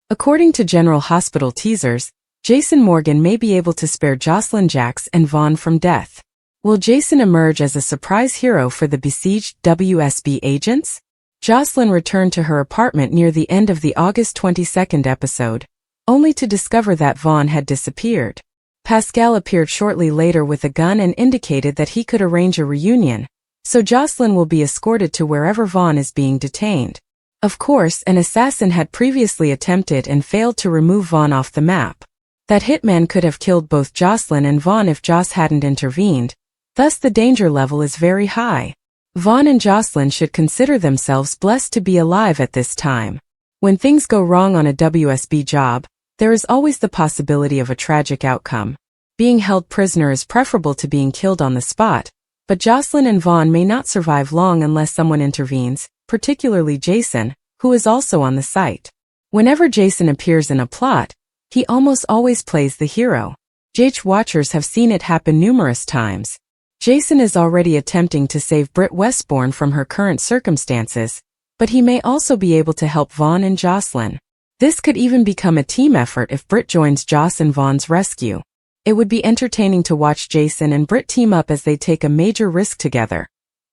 According to General Hospital teasers, Jason Morgan may be able to spare Jocelyn, Jax, and Vaughn from death. Will Jason emerge as a surprise hero for the besieged WSB agents? Jocelyn returned to her apartment near the end of the August 22 episode, only to discover that Vaughn had disappeared. Pascal appeared shortly later with a gun and indicated that he could arrange a reunion, so Jocelyn will be escorted to wherever Vaughn is being detained. Of course, an assassin had previously attempted and failed to remove Vaughn off the map. That hitman could have killed both Jocelyn and Vaughn if Joss hadn't intervened, thus the danger level is very high. Vaughn and Jocelyn should consider themselves blessed to be alive at this time. When things go wrong on a WSB job, there is always the possibility of a tragic outcome. Being held prisoner is preferable to being killed on the spot, but Jocelyn and Vaughn may not survive long unless someone intervenes, particularly Jason, who is also on the site. Whenever Jason appears in a plot, he almost always plays the hero. JH watchers have seen it happen numerous times. Jason is already attempting to save Britt Westbourne from her current circumstances, but he may also be able to help Vaughn and Jocelyn. This could even become a team effort if Britt joins Joss and Vaughn's rescue. It would be entertaining to watch Jason and Britt team up as they take a major risk together,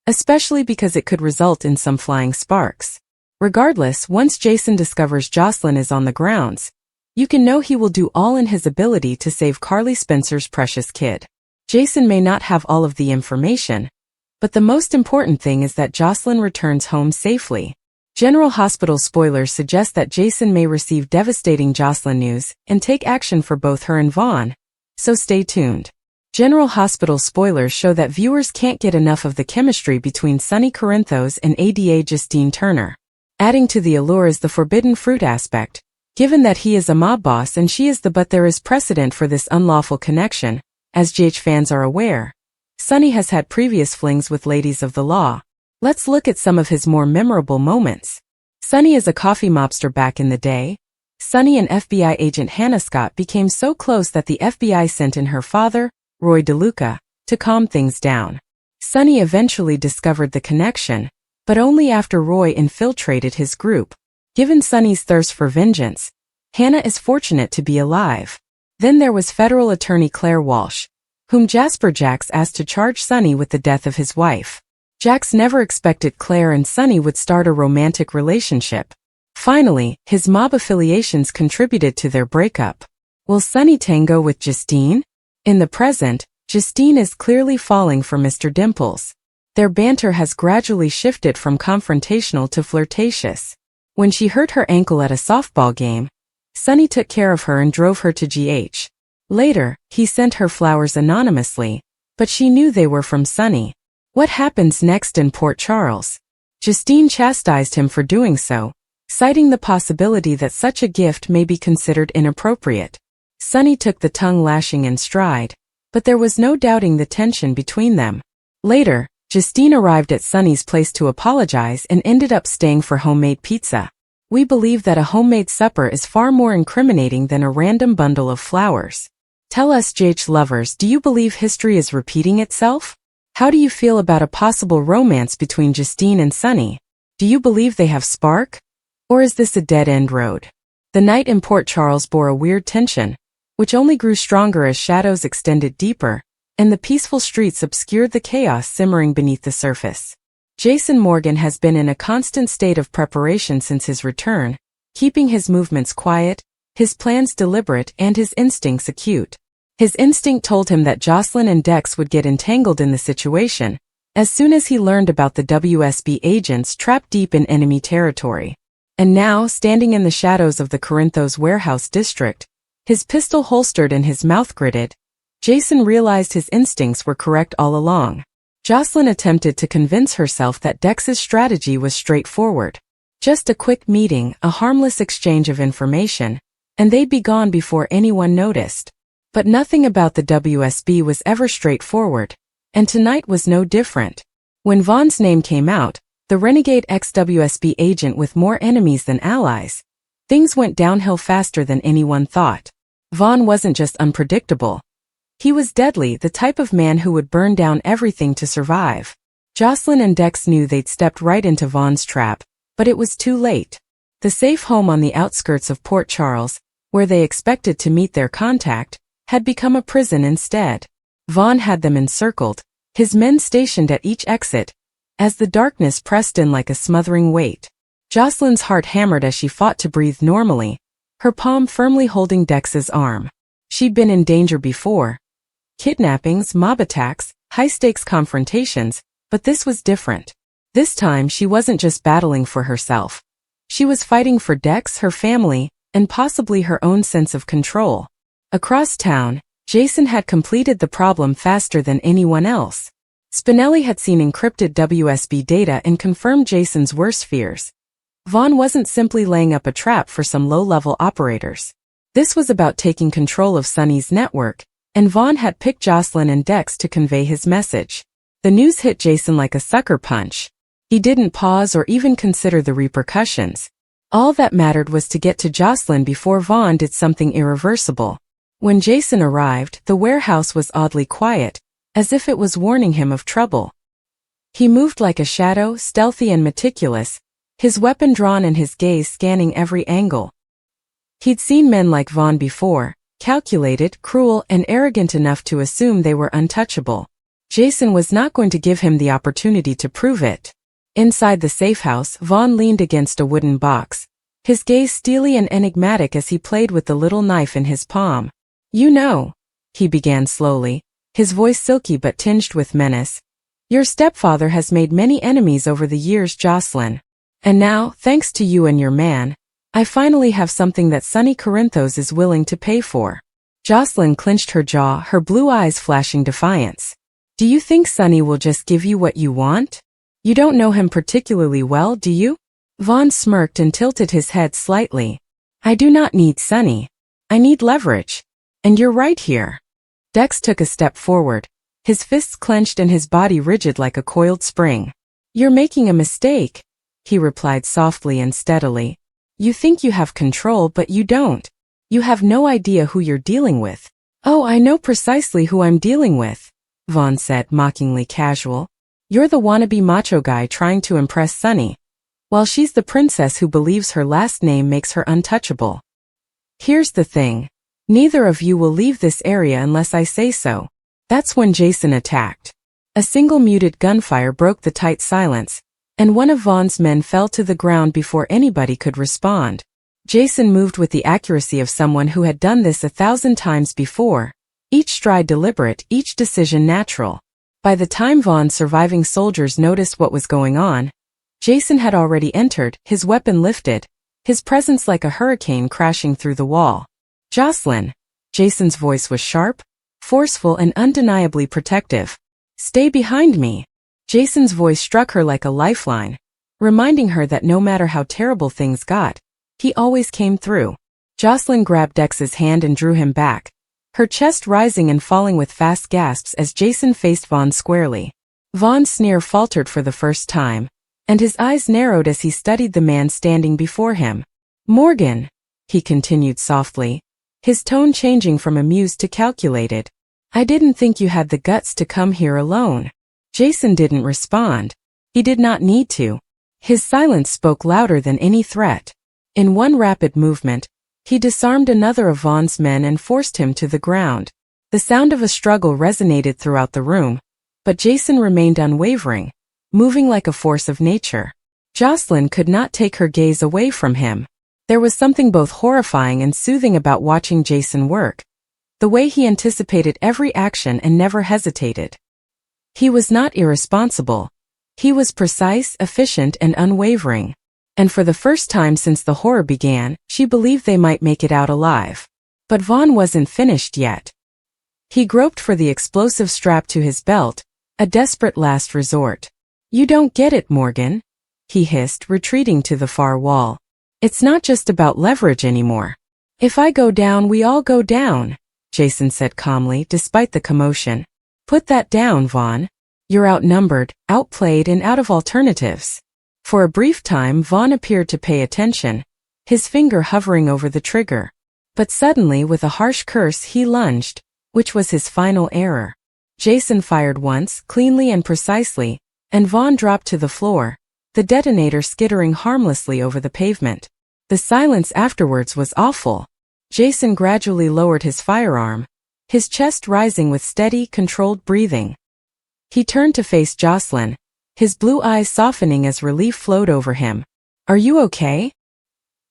especially because it could result in some flying sparks. Regardless, once Jason discovers Jocelyn is on the grounds, you can know he will do all in his ability to save Carly Spencer's precious kid. Jason may not have all of the information, but the most important thing is that Jocelyn returns home safely. General Hospital spoilers suggest that Jason may receive devastating Jocelyn news and take action for both her and Vaughn, so stay tuned. General Hospital spoilers show that viewers can't get enough of the chemistry between Sonny Corinthos and Ada Justine Turner. Adding to the allure is the forbidden fruit aspect, given that he is a mob boss and she is but there is precedent for this unlawful connection, as JH fans are aware. Sonny has had previous flings with ladies of the law. Let's look at some of his more memorable moments. Sonny is a coffee mobster back in the day. Sonny and FBI agent Hannah Scott became so close that the FBI sent in her father, Roy DeLuca, to calm things down. Sonny eventually discovered the connection, but only after Roy infiltrated his group. Given Sonny's thirst for vengeance, Hannah is fortunate to be alive. Then there was federal attorney Claire Walsh, whom Jasper Jax asked to charge Sonny with the death of his wife. Jax never expected Claire and Sonny would start a romantic relationship. Finally, his mob affiliations contributed to their breakup. Will Sonny tango with Justine? In the present, Justine is clearly falling for Mr. Dimples. Their banter has gradually shifted from confrontational to flirtatious. When she hurt her ankle at a softball game, Sonny took care of her and drove her to GH. Later, he sent her flowers anonymously, but she knew they were from Sonny. What happens next in Port Charles? Justine chastised him for doing so, citing the possibility that such a gift may be considered inappropriate. Sonny took the tongue-lashing in stride, but there was no doubting the tension between them. Later, Justine arrived at Sonny's place to apologize and ended up staying for homemade pizza. We believe that a homemade supper is far more incriminating than a random bundle of flowers. Tell us, JH lovers, do you believe history is repeating itself? How do you feel about a possible romance between Justine and Sonny? Do you believe they have spark? Or is this a dead-end road? The night in Port Charles bore a weird tension, which only grew stronger as shadows extended deeper, and the peaceful streets obscured the chaos simmering beneath the surface. Jason Morgan has been in a constant state of preparation since his return, keeping his movements quiet, his plans deliberate, and his instincts acute. His instinct told him that Jocelyn and Dex would get entangled in the situation as soon as he learned about the WSB agents trapped deep in enemy territory. And now, standing in the shadows of the Corinthos warehouse district, his pistol holstered and his mouth gritted, Jason realized his instincts were correct all along. Jocelyn attempted to convince herself that Dex's strategy was straightforward. Just a quick meeting, a harmless exchange of information, and they'd be gone before anyone noticed. But nothing about the WSB was ever straightforward, and tonight was no different. When Vaughn's name came out, the renegade ex-WSB agent with more enemies than allies, things went downhill faster than anyone thought. Vaughn wasn't just unpredictable. He was deadly, the type of man who would burn down everything to survive. Jocelyn and Dex knew they'd stepped right into Vaughn's trap, but it was too late. The safe home on the outskirts of Port Charles, where they expected to meet their contact, had become a prison instead. Vaughn had them encircled, his men stationed at each exit, as the darkness pressed in like a smothering weight. Jocelyn's heart hammered as she fought to breathe normally, her palm firmly holding Dex's arm. She'd been in danger before. Kidnappings, mob attacks, high-stakes confrontations, but this was different. This time she wasn't just battling for herself. She was fighting for Dex, her family, and possibly her own sense of control. Across town, Jason had completed the problem faster than anyone else. Spinelli had seen encrypted WSB data and confirmed Jason's worst fears. Vaughn wasn't simply laying up a trap for some low-level operators. This was about taking control of Sonny's network, and Vaughn had picked Jocelyn and Dex to convey his message. The news hit Jason like a sucker punch. He didn't pause or even consider the repercussions. All that mattered was to get to Jocelyn before Vaughn did something irreversible. When Jason arrived, the warehouse was oddly quiet, as if it was warning him of trouble. He moved like a shadow, stealthy and meticulous, his weapon drawn and his gaze scanning every angle. He'd seen men like Vaughn before, calculated, cruel, and arrogant enough to assume they were untouchable. Jason was not going to give him the opportunity to prove it. Inside the safe house, Vaughn leaned against a wooden box, his gaze steely and enigmatic as he played with the little knife in his palm. "You know," he began slowly, his voice silky but tinged with menace, "your stepfather has made many enemies over the years, Jocelyn. And now, thanks to you and your man, I finally have something that Sonny Corinthos is willing to pay for." Jocelyn clenched her jaw, her blue eyes flashing defiance. "Do you think Sonny will just give you what you want? You don't know him particularly well, do you?" Vaughn smirked and tilted his head slightly. "I do not need Sonny. I need leverage. And you're right here." Dex took a step forward, his fists clenched and his body rigid like a coiled spring. "You're making a mistake," he replied softly and steadily. "You think you have control, but you don't. You have no idea who you're dealing with." "Oh, I know precisely who I'm dealing with," Vaughn said, mockingly casual. "You're the wannabe macho guy trying to impress Sonny, while she's the princess who believes her last name makes her untouchable. Here's the thing. Neither of you will leave this area unless I say so." That's when Jason attacked. A single muted gunfire broke the tight silence, and one of Vaughn's men fell to the ground before anybody could respond. Jason moved with the accuracy of someone who had done this 1,000 times before, each stride deliberate, each decision natural. By the time Vaughn's surviving soldiers noticed what was going on, Jason had already entered, his weapon lifted, his presence like a hurricane crashing through the wall. "Jocelyn," Jason's voice was sharp, forceful and undeniably protective. "Stay behind me." Jason's voice struck her like a lifeline, reminding her that no matter how terrible things got, he always came through. Jocelyn grabbed Dex's hand and drew him back, her chest rising and falling with fast gasps as Jason faced Vaughn squarely. Vaughn's sneer faltered for the first time, and his eyes narrowed as he studied the man standing before him. "Morgan," he continued softly, his tone changing from amused to calculated. "I didn't think you had the guts to come here alone." Jason didn't respond. He did not need to. His silence spoke louder than any threat. In one rapid movement, he disarmed another of Vaughn's men and forced him to the ground. The sound of a struggle resonated throughout the room, but Jason remained unwavering, moving like a force of nature. Jocelyn could not take her gaze away from him. There was something both horrifying and soothing about watching Jason work, the way he anticipated every action and never hesitated. He was not irresponsible. He was precise, efficient, and unwavering. And for the first time since the horror began, she believed they might make it out alive. But Vaughn wasn't finished yet. He groped for the explosive strap to his belt, a desperate last resort. "You don't get it, Morgan," he hissed, retreating to the far wall. "It's not just about leverage anymore. If I go down, we all go down," Jason said calmly, despite the commotion. "Put that down, Vaughn. You're outnumbered, outplayed, and out of alternatives." For a brief time, Vaughn appeared to pay attention, his finger hovering over the trigger. But suddenly, with a harsh curse, he lunged, which was his final error. Jason fired once, cleanly and precisely, and Vaughn dropped to the floor, the detonator skittering harmlessly over the pavement. The silence afterwards was awful. Jason gradually lowered his firearm, his chest rising with steady, controlled breathing. He turned to face Jocelyn, his blue eyes softening as relief flowed over him. "Are you okay?"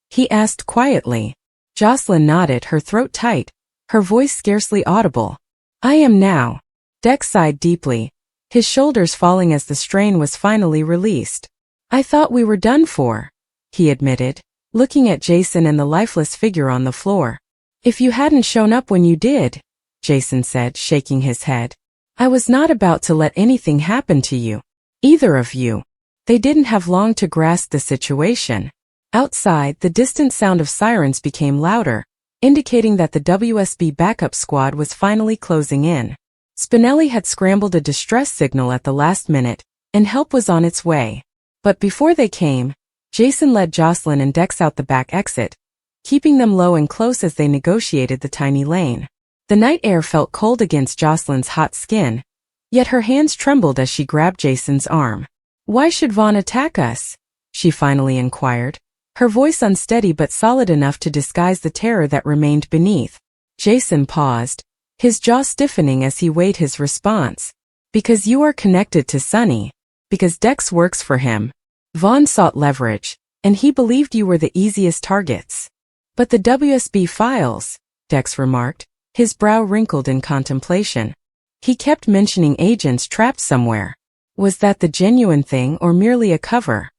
he asked quietly. Jocelyn nodded, her throat tight, her voice scarcely audible. "I am now." Dex sighed deeply, his shoulders falling as the strain was finally released. "I thought we were done for," he admitted, looking at Jason and the lifeless figure on the floor. "If you hadn't shown up when you did," Jason said, shaking his head, "I was not about to let anything happen to you. Either of you." They didn't have long to grasp the situation. Outside, the distant sound of sirens became louder, indicating that the WSB backup squad was finally closing in. Spinelli had scrambled a distress signal at the last minute, and help was on its way. But before they came, Jason led Jocelyn and Dex out the back exit, keeping them low and close as they negotiated the tiny lane. The night air felt cold against Jocelyn's hot skin, yet her hands trembled as she grabbed Jason's arm. "Why should Vaughn attack us?" she finally inquired, her voice unsteady but solid enough to disguise the terror that remained beneath. Jason paused, his jaw stiffening as he weighed his response. "Because you are connected to Sonny. Because Dex works for him. Vaughn sought leverage, and he believed you were the easiest targets." "But the WSB files," Dex remarked, his brow wrinkled in contemplation. "He kept mentioning agents trapped somewhere. Was that the genuine thing or merely a cover?"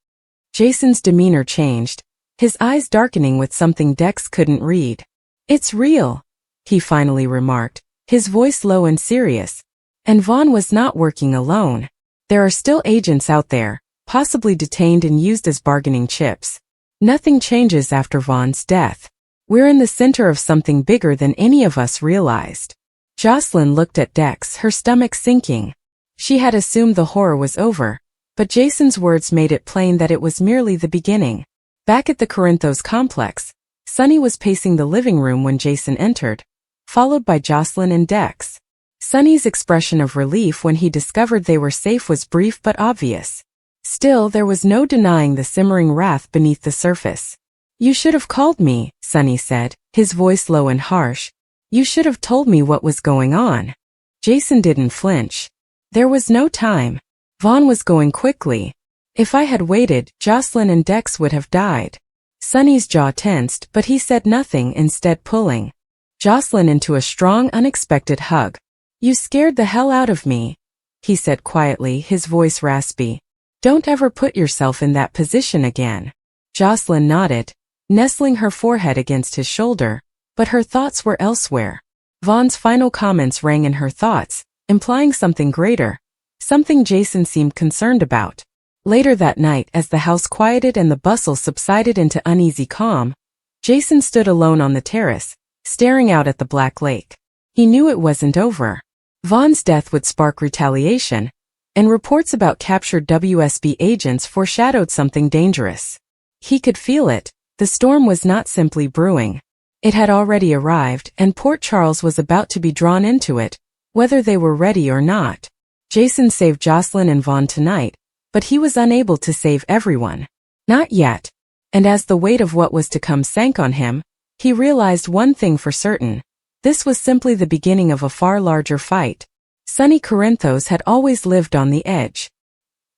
Jason's demeanor changed, his eyes darkening with something Dex couldn't read. "It's real," he finally remarked, his voice low and serious. "And Vaughn was not working alone. There are still agents out there, possibly detained and used as bargaining chips. Nothing changes after Vaughn's death. We're in the center of something bigger than any of us realized." Jocelyn looked at Dex, her stomach sinking. She had assumed the horror was over, but Jason's words made it plain that it was merely the beginning. Back at the Corinthos complex, Sonny was pacing the living room when Jason entered, followed by Jocelyn and Dex. Sonny's expression of relief when he discovered they were safe was brief but obvious. Still, there was no denying the simmering wrath beneath the surface. "You should have called me," Sonny said, his voice low and harsh. "You should have told me what was going on." Jason didn't flinch. There was no time. Vaughn was going quickly. If I had waited, Jocelyn and Dex would have died. Sonny's jaw tensed, but he said nothing, instead pulling Jocelyn into a strong, unexpected hug. "You scared the hell out of me," he said quietly, his voice raspy. "Don't ever put yourself in that position again." Jocelyn nodded, nestling her forehead against his shoulder, but her thoughts were elsewhere. Vaughn's final comments rang in her thoughts, implying something greater, something Jason seemed concerned about. Later that night, as the house quieted and the bustle subsided into uneasy calm, Jason stood alone on the terrace, staring out at the black lake. He knew it wasn't over. Vaughn's death would spark retaliation, and reports about captured WSB agents foreshadowed something dangerous. He could feel it. The storm was not simply brewing. It had already arrived, and Port Charles was about to be drawn into it, whether they were ready or not. Jason saved Jocelyn and Vaughn tonight, but he was unable to save everyone. Not yet. And as the weight of what was to come sank on him, he realized one thing for certain. This was simply the beginning of a far larger fight. Sonny Corinthos had always lived on the edge.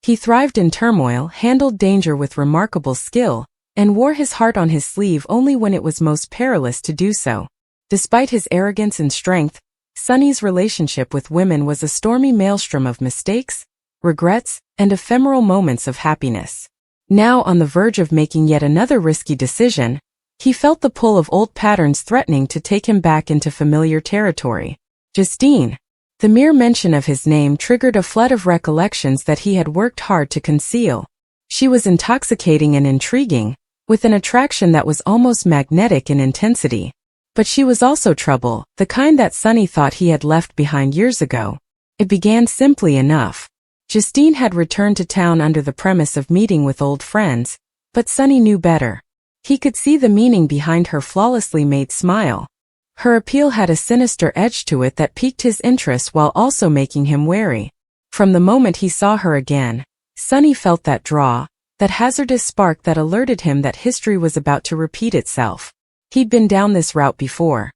He thrived in turmoil, handled danger with remarkable skill, and wore his heart on his sleeve only when it was most perilous to do so. Despite his arrogance and strength, Sonny's relationship with women was a stormy maelstrom of mistakes, regrets, and ephemeral moments of happiness. Now on the verge of making yet another risky decision, he felt the pull of old patterns threatening to take him back into familiar territory. Justine. The mere mention of his name triggered a flood of recollections that he had worked hard to conceal. She was intoxicating and intriguing, with an attraction that was almost magnetic in intensity. But she was also trouble, the kind that Sonny thought he had left behind years ago. It began simply enough. Justine had returned to town under the premise of meeting with old friends, but Sonny knew better. He could see the meaning behind her flawlessly made smile. Her appeal had a sinister edge to it that piqued his interest while also making him wary. From the moment he saw her again, Sonny felt that draw, that hazardous spark that alerted him that history was about to repeat itself. He'd been down this route before.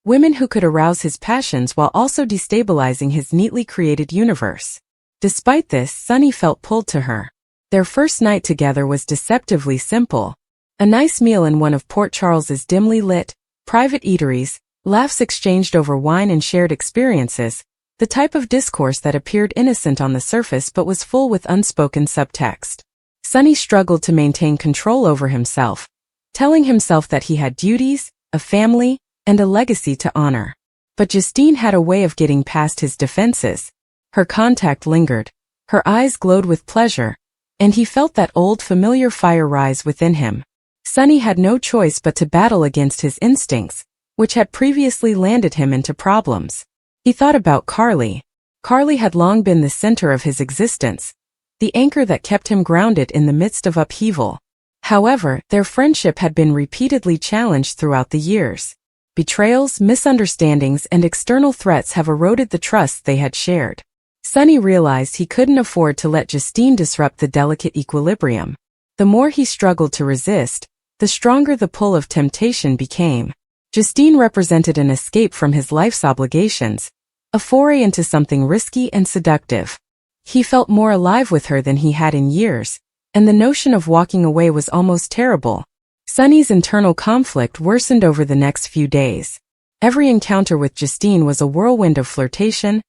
Women who could arouse his passions while also destabilizing his neatly created universe. Despite this, Sunny felt pulled to her. Their first night together was deceptively simple. A nice meal in one of Port Charles's dimly lit, private eateries, laughs exchanged over wine and shared experiences, the type of discourse that appeared innocent on the surface but was full with unspoken subtext. Sunny struggled to maintain control over himself, telling himself that he had duties, a family, and a legacy to honor. But Justine had a way of getting past his defenses. Her contact lingered, her eyes glowed with pleasure, and he felt that old familiar fire rise within him. Sunny had no choice but to battle against his instincts, which had previously landed him into problems. He thought about Carly. Carly had long been the center of his existence, the anchor that kept him grounded in the midst of upheaval. However, their friendship had been repeatedly challenged throughout the years. Betrayals, misunderstandings, and external threats have eroded the trust they had shared. Sunny realized he couldn't afford to let Justine disrupt the delicate equilibrium. The more he struggled to resist, the stronger the pull of temptation became. Justine represented an escape from his life's obligations, a foray into something risky and seductive. He felt more alive with her than he had in years, and the notion of walking away was almost terrible. Sunny's internal conflict worsened over the next few days. Every encounter with Justine was a whirlwind of flirtation,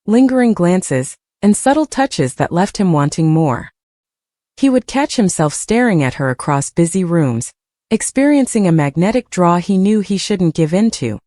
lingering glances, and subtle touches that left him wanting more. He would catch himself staring at her across busy rooms, experiencing a magnetic draw he knew he shouldn't give in to.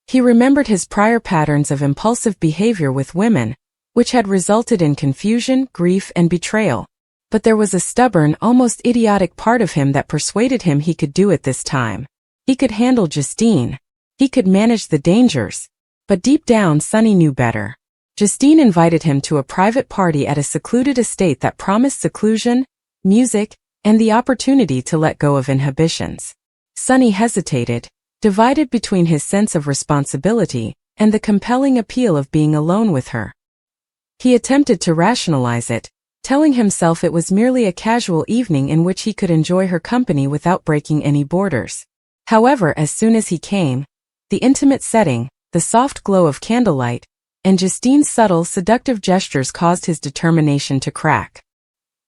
He remembered his prior patterns of impulsive behavior with women, which had resulted in confusion, grief, and betrayal. But there was a stubborn, almost idiotic part of him that persuaded him he could do it this time. He could handle Justine. He could manage the dangers. But deep down, Sunny knew better. Justine invited him to a private party at a secluded estate that promised seclusion, music, and the opportunity to let go of inhibitions. Sunny hesitated, divided between his sense of responsibility and the compelling appeal of being alone with her. He attempted to rationalize it, telling himself it was merely a casual evening in which he could enjoy her company without breaking any borders. However, as soon as he came, the intimate setting, the soft glow of candlelight, and Justine's subtle, seductive gestures caused his determination to crack.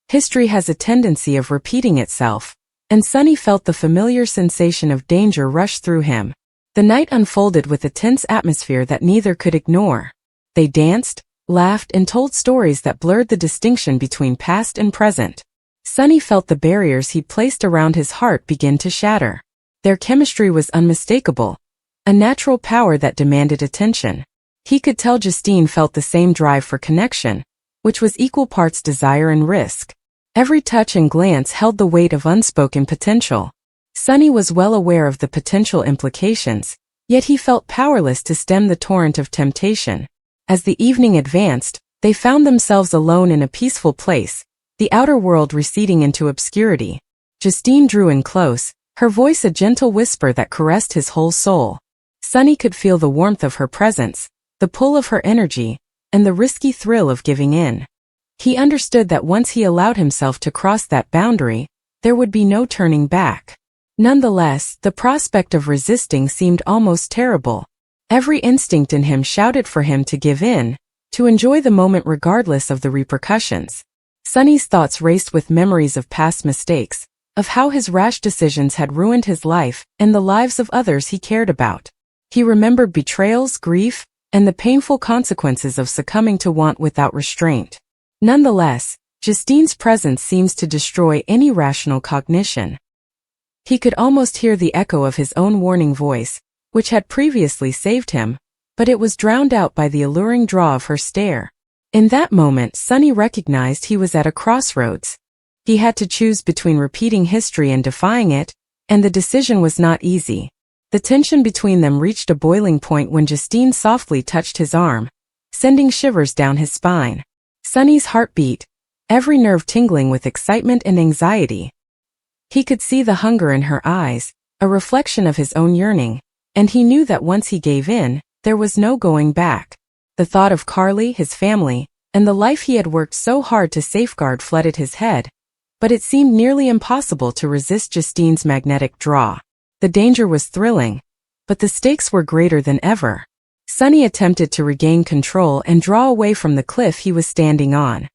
History has a tendency of repeating itself, and Sunny felt the familiar sensation of danger rush through him. The night unfolded with a tense atmosphere that neither could ignore. They danced, laughed, and told stories that blurred the distinction between past and present. Sunny felt the barriers he'd placed around his heart begin to shatter. Their chemistry was unmistakable, a natural power that demanded attention. He could tell Justine felt the same drive for connection, which was equal parts desire and risk. Every touch and glance held the weight of unspoken potential. Sunny was well aware of the potential implications, yet he felt powerless to stem the torrent of temptation. As the evening advanced, they found themselves alone in a peaceful place, the outer world receding into obscurity. Justine drew in close, her voice a gentle whisper that caressed his whole soul. Sunny could feel the warmth of her presence, the pull of her energy, and the risky thrill of giving in. He understood that once he allowed himself to cross that boundary, there would be no turning back. Nonetheless, the prospect of resisting seemed almost terrible. Every instinct in him shouted for him to give in, to enjoy the moment regardless of the repercussions. Sunny's thoughts raced with memories of past mistakes, of how his rash decisions had ruined his life and the lives of others he cared about. He remembered betrayals, grief, and the painful consequences of succumbing to want without restraint. Nonetheless, Justine's presence seems to destroy any rational cognition. He could almost hear the echo of his own warning voice, which had previously saved him, but it was drowned out by the alluring draw of her stare. In that moment, Sunny recognized he was at a crossroads. He had to choose between repeating history and defying it, and the decision was not easy. The tension between them reached a boiling point when Justine softly touched his arm, sending shivers down his spine. Sunny's heart beat, every nerve tingling with excitement and anxiety. He could see the hunger in her eyes, a reflection of his own yearning, and he knew that once he gave in, there was no going back. The thought of Carly, his family, and the life he had worked so hard to safeguard flooded his head, but it seemed nearly impossible to resist Justine's magnetic draw. The danger was thrilling, but the stakes were greater than ever. Sunny attempted to regain control and draw away from the cliff he was standing on.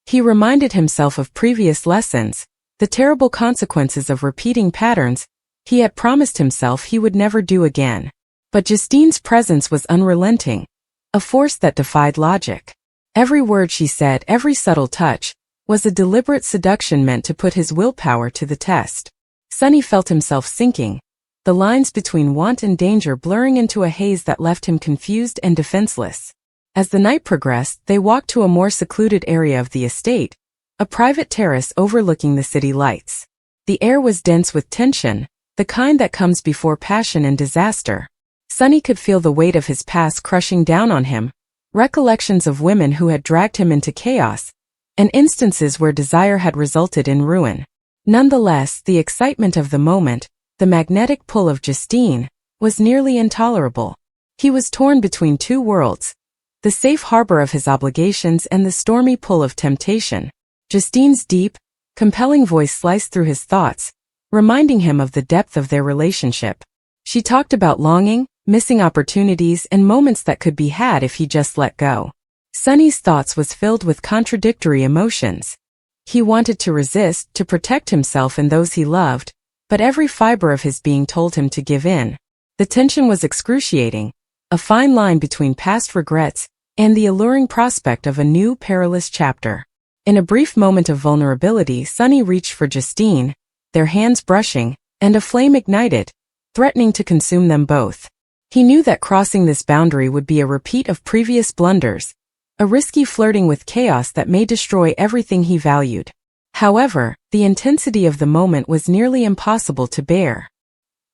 He reminded himself of previous lessons, the terrible consequences of repeating patterns he had promised himself he would never do again. But Justine's presence was unrelenting, a force that defied logic. Every word she said, every subtle touch, was a deliberate seduction meant to put his willpower to the test. Sunny felt himself sinking, the lines between want and danger blurring into a haze that left him confused and defenseless. As the night progressed, they walked to a more secluded area of the estate, a private terrace overlooking the city lights. The air was dense with tension, the kind that comes before passion and disaster. Sunny could feel the weight of his past crushing down on him, recollections of women who had dragged him into chaos, and instances where desire had resulted in ruin. Nonetheless, the excitement of the moment, the magnetic pull of Justine, was nearly intolerable. He was torn between two worlds, the safe harbor of his obligations and the stormy pull of temptation. Justine's deep, compelling voice sliced through his thoughts, reminding him of the depth of their relationship. She talked about longing, missing opportunities, and moments that could be had if he just let go. Sunny's thoughts was filled with contradictory emotions. He wanted to resist, to protect himself and those he loved, but every fiber of his being told him to give in. The tension was excruciating, a fine line between past regrets and the alluring prospect of a new perilous chapter. In a brief moment of vulnerability, Sunny reached for Justine, their hands brushing, and a flame ignited, threatening to consume them both. He knew that crossing this boundary would be a repeat of previous blunders, a risky flirting with chaos that may destroy everything he valued. However, the intensity of the moment was nearly impossible to bear.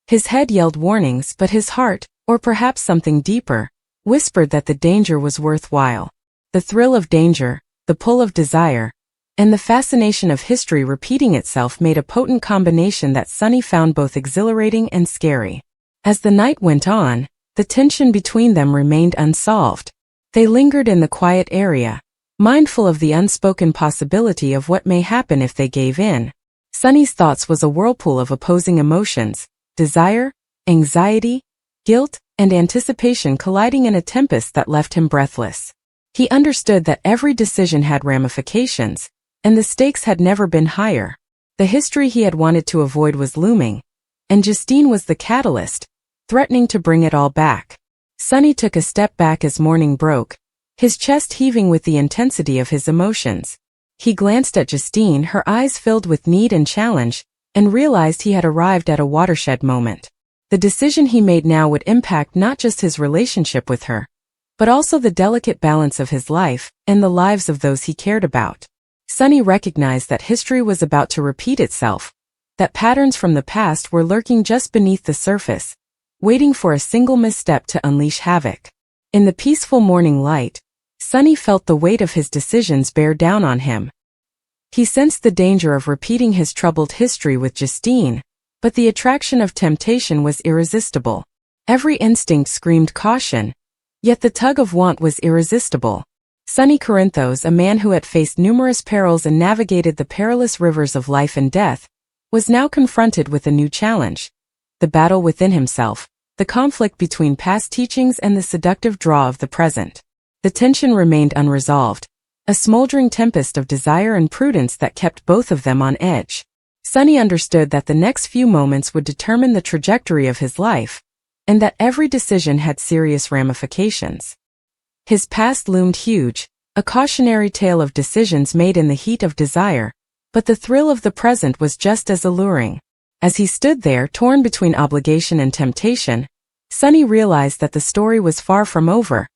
His head yelled warnings, but his heart, or perhaps something deeper, whispered that the danger was worthwhile. The thrill of danger, the pull of desire, and the fascination of history repeating itself made a potent combination that Sunny found both exhilarating and scary. As the night went on, the tension between them remained unsolved. They lingered in the quiet area, mindful of the unspoken possibility of what may happen if they gave in. Sunny's thoughts was a whirlpool of opposing emotions, desire, anxiety, guilt, and anticipation colliding in a tempest that left him breathless. He understood that every decision had ramifications, and the stakes had never been higher. The history he had wanted to avoid was looming, and Justine was the catalyst, threatening to bring it all back. Sunny took a step back as morning broke, his chest heaving with the intensity of his emotions. He glanced at Justine, her eyes filled with need and challenge, and realized he had arrived at a watershed moment. The decision he made now would impact not just his relationship with her, but also the delicate balance of his life and the lives of those he cared about. Sunny recognized that history was about to repeat itself, that patterns from the past were lurking just beneath the surface, waiting for a single misstep to unleash havoc. In the peaceful morning light, Sunny felt the weight of his decisions bear down on him. He sensed the danger of repeating his troubled history with Justine, but the attraction of temptation was irresistible. Every instinct screamed caution, yet the tug of want was irresistible. Sunny Corinthos, a man who had faced numerous perils and navigated the perilous rivers of life and death, was now confronted with a new challenge. The battle within himself, the conflict between past teachings and the seductive draw of the present. The tension remained unresolved, a smoldering tempest of desire and prudence that kept both of them on edge. Sunny understood that the next few moments would determine the trajectory of his life, and that every decision had serious ramifications. His past loomed huge, a cautionary tale of decisions made in the heat of desire, but the thrill of the present was just as alluring. As he stood there, torn between obligation and temptation, Sunny realized that the story was far from over,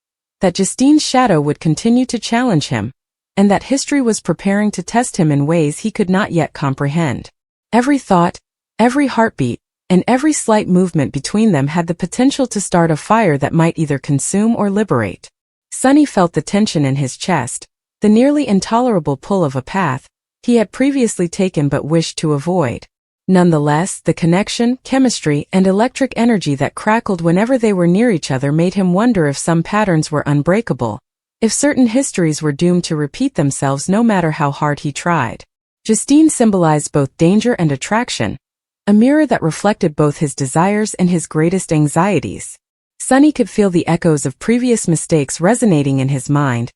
that Justine's shadow would continue to challenge him, and that history was preparing to test him in ways he could not yet comprehend. Every thought, every heartbeat, and every slight movement between them had the potential to start a fire that might either consume or liberate. Sunny felt the tension in his chest, the nearly intolerable pull of a path he had previously taken but wished to avoid. Nonetheless, the connection, chemistry, and electric energy that crackled whenever they were near each other made him wonder if some patterns were unbreakable, if certain histories were doomed to repeat themselves no matter how hard he tried. Justine symbolized both danger and attraction, a mirror that reflected both his desires and his greatest anxieties. Sonny could feel the echoes of previous mistakes resonating in his mind: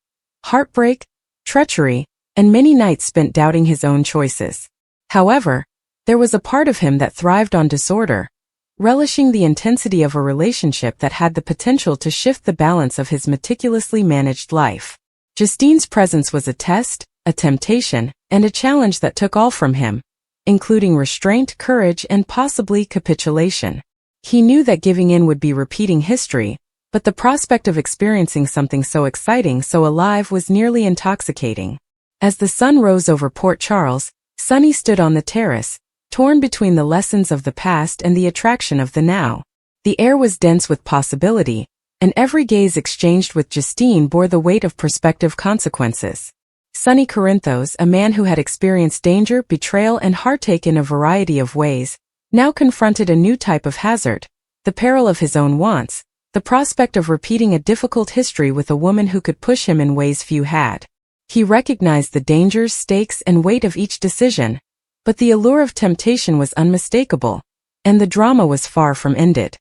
heartbreak, treachery, and many nights spent doubting his own choices. However, there was a part of him that thrived on disorder, relishing the intensity of a relationship that had the potential to shift the balance of his meticulously managed life. Justine's presence was a test, a temptation, and a challenge that took all from him, including restraint, courage, and possibly capitulation. He knew that giving in would be repeating history, but the prospect of experiencing something so exciting, so alive, was nearly intoxicating. As the sun rose over Port Charles, Sonny stood on the terrace, torn between the lessons of the past and the attraction of the now. The air was dense with possibility, and every gaze exchanged with Justine bore the weight of prospective consequences. Sonny Corinthos, a man who had experienced danger, betrayal, and heartache in a variety of ways, now confronted a new type of hazard: the peril of his own wants, the prospect of repeating a difficult history with a woman who could push him in ways few had. He recognized the dangers, stakes, and weight of each decision, but the allure of temptation was unmistakable, and the drama was far from ended.